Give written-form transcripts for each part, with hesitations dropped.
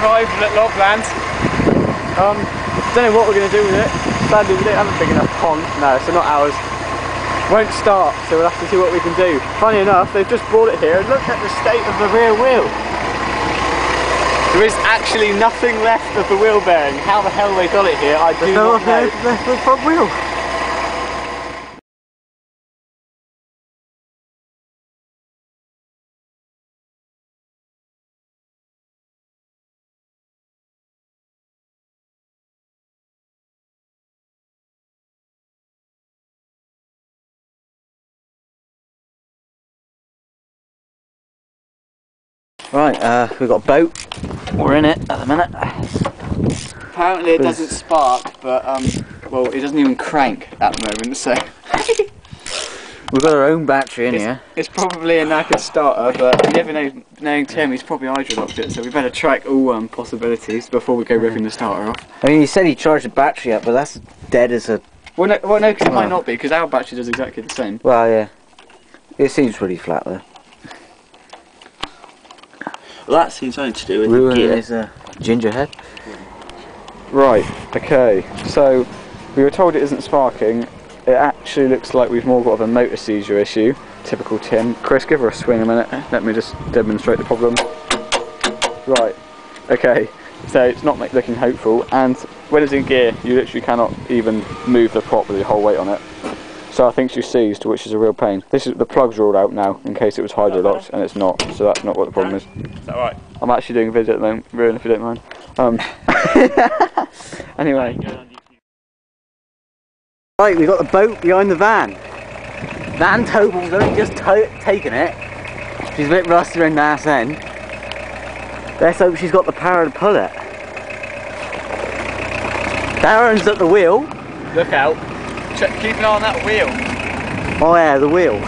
arrived at Lobland. Don't know what we're going to do with it. Sadly we don't have a big enough pond. No, so not ours. Won't start, so we'll have to see what we can do. Funny enough, they've just brought it here and look at the state of the rear wheel. There is actually nothing left of the wheel bearing. How the hell they got it here, I do not know. Left the front wheel. Right, we've got a boat. We're in it at the minute. Apparently it doesn't spark, but well, it doesn't even crank at the moment, so we've got our own battery in here. It's probably a knackered starter, but you never know, knowing Tim, he's probably hydrolocked it, so we better track all possibilities before we go ripping the starter off. I mean, he said he charged the battery up, but that's dead as a... Well, no, because it might not be, because our battery does exactly the same. Well, yeah. It seems pretty flat, though. Well, that seems something to do with the gear. Is a ginger head. Right, okay, so we were told it isn't sparking. It actually looks like we've more got of a motor seizure issue. Typical Tim. Chris, give her a swing a minute. Let me just demonstrate the problem. Right, okay, so it's not looking hopeful, and when it's in gear, you literally cannot even move the prop with your whole weight on it. So I think she's seized, which is a real pain. This is the plug's ruled out now, in case it was hydrolocked, and it's not. So that's not what the problem is. Is that right? I'm actually doing a video at the moment, ruin if you don't mind. Anyway. Right, we've got the boat behind the van. Van Toble's only just taken it. She's a bit rusty in the ass end. Let's hope she's got the power to pull it. Darren's at the wheel. Look out. Keep an eye on that wheel. Oh yeah, the wheel.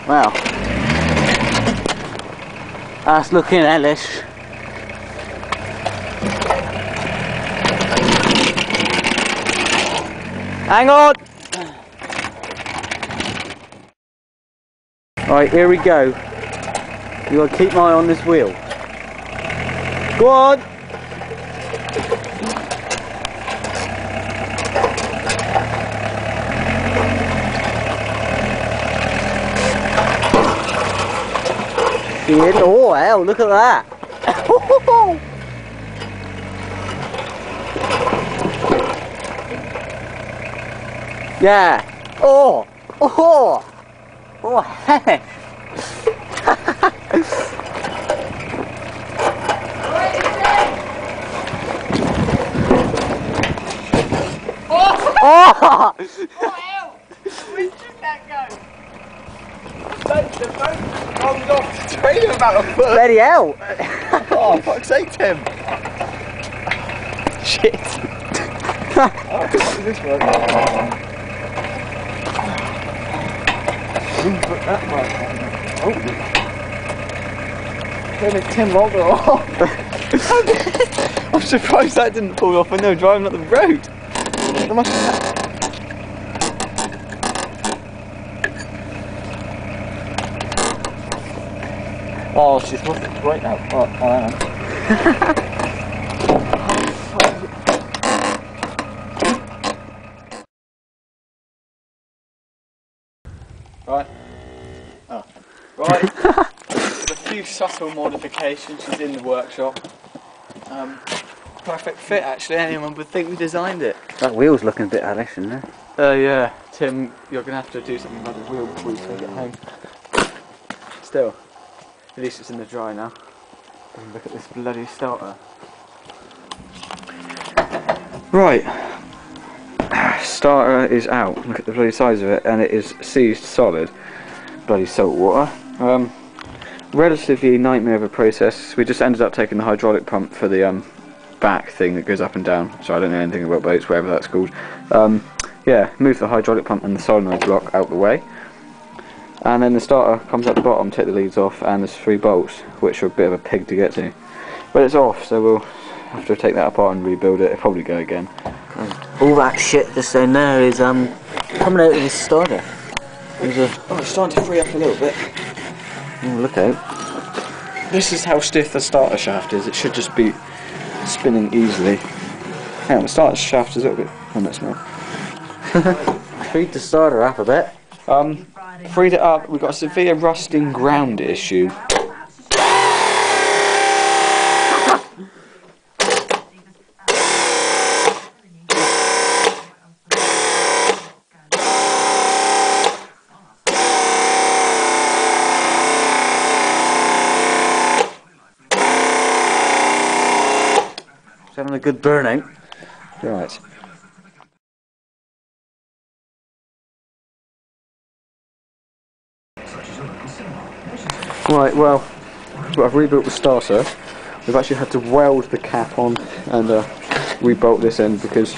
Well, that's looking hellish. Hang on! Right, here we go. You gotta keep my eye on this wheel. Go on! Oh hell, look at that! Yeah. Oh. Oh. Oh. Heck. Oh. What hell? Where did that go? The boat rolled off the trailer about a foot. Bloody hell. Oh, fuck's sake, Tim. Shit. How does this work? Put that much. Oh. Tim rolled it off. I'm surprised that didn't pull off when they were driving up the road. There must have... Oh, she's lost it right now. Oh, hang on. Right. Oh. Right. With a few subtle modifications, she's in the workshop. Perfect fit actually, anyone would think we designed it. That wheel's looking a bit hellish, isn't it? Yeah. Tim, you're going to have to do something about the wheel before you take it home. Still, at least it's in the dry now. Look at this bloody starter. Right. Starter is out. Look at the bloody size of it, and it is seized solid. Bloody salt water. Relatively nightmare of a process. We just ended up taking the hydraulic pump for the back thing that goes up and down. So I don't know anything about boats, whatever that's called. Yeah, move the hydraulic pump and the solenoid block out the way, and then the starter comes at the bottom. Take the leads off, and there's 3 bolts, which are a bit of a pig to get to. But it's off, so we'll have to take that apart and rebuild it. It'll probably go again. All that shit that's in there is coming out of the starter. Oh, it's starting to free up a little bit. Oh, look out. This is how stiff the starter shaft is. It should just be spinning easily. Hang on, the starter shaft is a little bit... Oh, no, it's not. Speed the starter up a bit. Freed it up. We've got a severe rusting ground issue. It's having a good burnout. Right. Right, well, I've rebuilt the starter. We've actually had to weld the cap on and rebolt this end because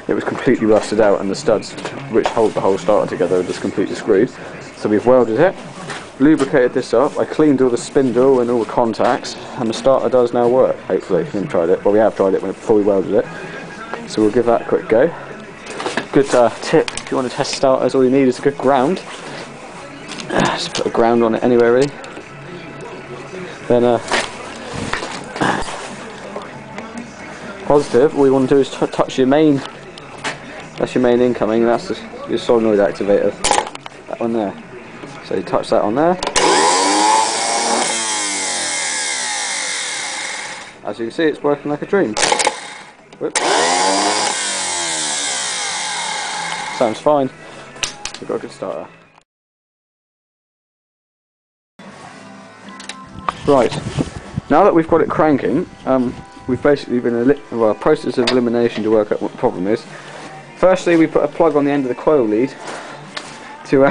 it was completely rusted out and the studs which hold the whole starter together are just completely screwed. So we've welded it, lubricated this up, I cleaned all the spindle and all the contacts, and the starter does now work, hopefully. We haven't tried it, well we have tried it before we welded it. So we'll give that a quick go. Good tip, if you want to test starters, all you need is a good ground. Just put a ground on it anywhere really. Then positive, all you want to do is touch your main, that's your main incoming, and that's your solenoid activator, that one there. So you touch that on there. As you can see, it's working like a dream. Whoops. Sounds fine. We've got a good starter. Right, now that we've got it cranking, we've basically been in a process of elimination to work out what the problem is. Firstly, we put a plug on the end of the coil lead to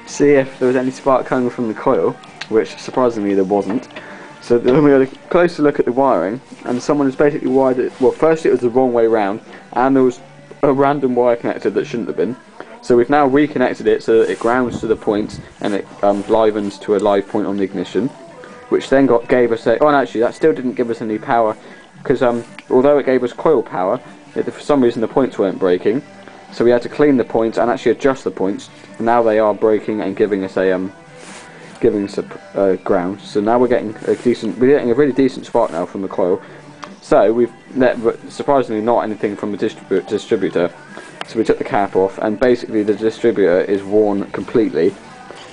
see if there was any spark coming from the coil, which surprisingly there wasn't. So then we had a closer look at the wiring, and someone has basically wired it, well first it was the wrong way round, and there was a random wire connected that shouldn't have been. So we've now reconnected it so that it grounds to the point and it livens to a live point on the ignition, which then gave us a... Oh, and actually that still didn't give us any power, because although it gave us coil power, for some reason the points weren't breaking, so we had to clean the points and actually adjust the points. Now they are breaking and giving us a ground. So now we're getting a really decent spark now from the coil. So we've surprisingly not anything from the distributor. So we took the cap off, and basically the distributor is worn completely.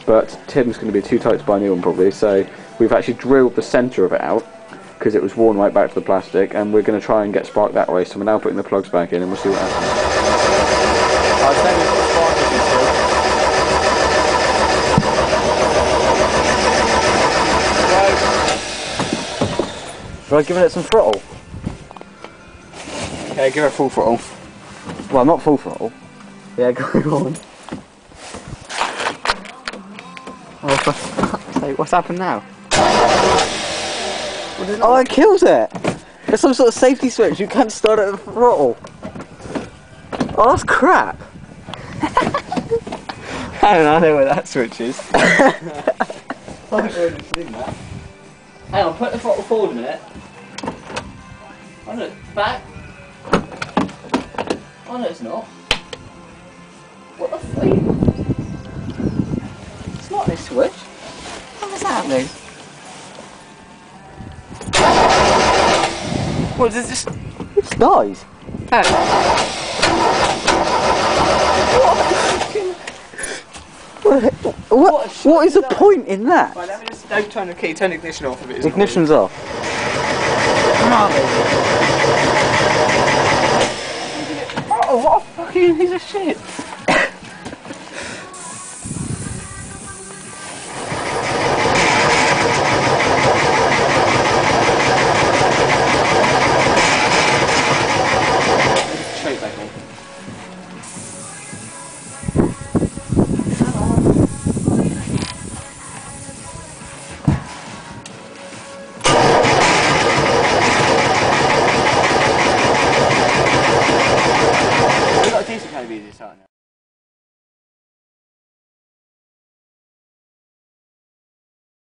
But Tim's going to be too tight to buy a new one probably, so we've actually drilled the centre of it out because it was worn right back to the plastic, and we're going to try and get spark that way. So we're now putting the plugs back in and we'll see what happens. I'd say we've got spark as you see. Try giving it some throttle. Okay, give it full throttle. Well, not full throttle. Yeah, go on. Oh, for fuck's sake, what's happened now? Oh, it kills it! There's some sort of safety switch, you can't start it at the throttle. Oh, that's crap! I know where that switch is. Hang on, put the throttle forward a minute. Oh no, back. Oh no, it's not. What the fuck? It's not this switch. What is happening? What is this? It's dies. What is the point in that? Right, let me just don't turn the key, turn the ignition off if it is. Ignition's off. Oh, what a fucking piece of shit!